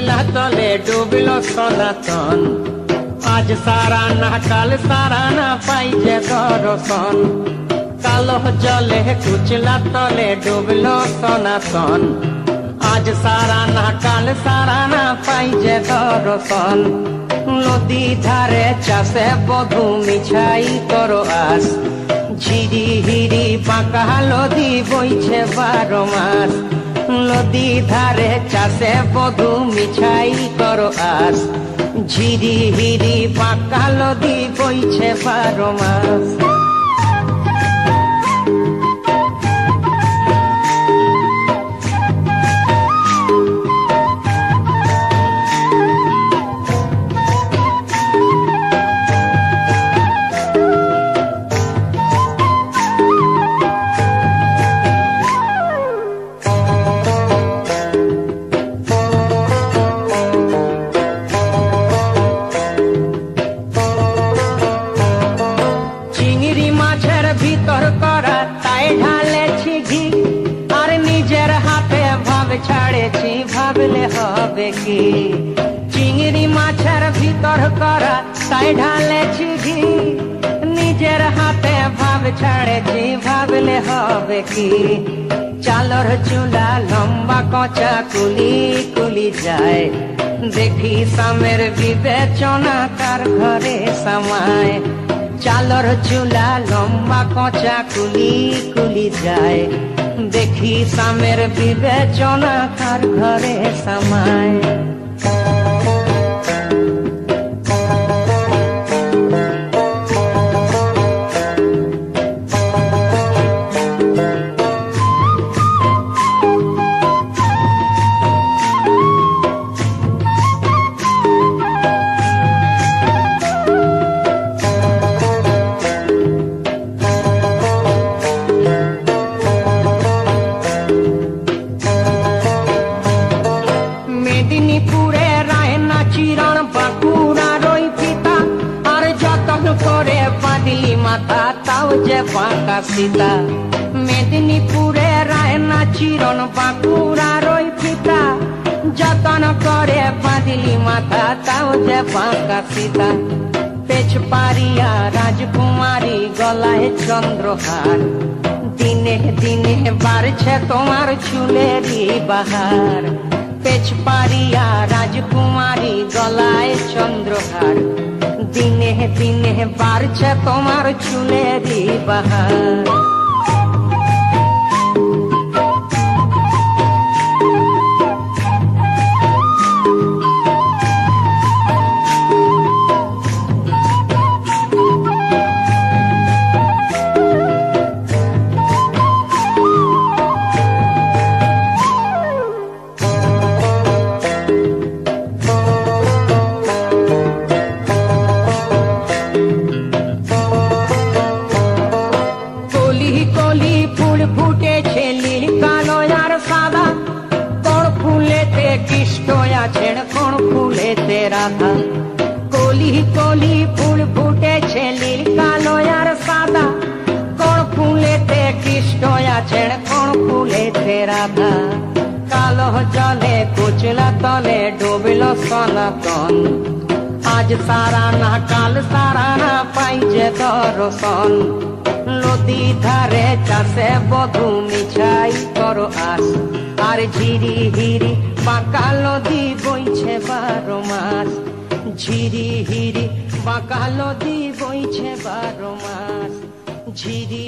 কুচলা তলে ডুবলো সনাতন। আজ সারা না কাল সারা না পাই যে দর্শন। কালো জলে কুচলা তলে ডুবলো সনাতন। আজ সারা না কাল সারা না পাই যে দর্শন। নদী ধারে চাষে বধু মিছাই করো আস। ঝিরি হিরি পাকা নদী বইছে 12 মাস। নদী ধারে চাষে বধু মিছাই করো আস। ঝিরি হিরি পাকা নদী বইছে 12 মাস। ভিতর করা তাই ঢালেছি ঘি। আর নিজের হাতে ভাব ছাড়েছি ভাবলে হবে কি। চিংড়ি মাছের ভিতর করা তাই ঢালেছি ঘি। নিজের হাতে ভাব ছাড়েছি ভাবলে হবে কি। চালর চুলা লম্বা কচা কুলি কুলি যায়। দেখি সামের বিবেচনা কার ঘরে সামায়। চালর চুলা লম্বা কচা কুলি কুলি যায়। দেখি সামের বিবেচনা কার ঘরে সামায়। মেদিনীপুরে রায়না চিরণ বাঁকুড়ার ওই ফিতা। আর যতন করে বাঁধলি মাথা তাও যে বাঁকা সীতা। মেদিনীপুরে রায়না চিরণ বাঁকুড়ার ওই ফিতা। যতন করে বাঁধলি মাথা তাও যে বাঁকা সীতা। পেছ পারিয়া রাজকুমারী গলায় চন্দ্রহার। দিনে দিনে বাড়ছে তোমার চুলেরই বাহার। পেছ পারিয়া রাজকুমারী গলায় চন্দ্রহার। দিনে দিনে বাড়ছে তোমার চুলেরই বাহার। কলি ফুল ফুটেছে নীল কালো আর সাদা। কোন ফুলেতে কৃষ্ণ আছেন কোন ফুলেতে রাধা। কলি কলি ফুল ফুটেছে নীল কালো আর সাদা। কোন ফুলেতে কৃষ্ণ আছেন কোন ফুলেতে রাধা। কালো জলে কুচলা তলে ডুবলো সনাতন। আজ সারা না কাল সারা না পাই যে দর্শন। নদী ধারে চাষে বধু মিছাই করো আস। আর ঝিরি হিরি বাঁকা নদী বইছে 12 মাস। ঝিরি হিরি বাঁকা নদী বইছে 12 মাস। ঝিরি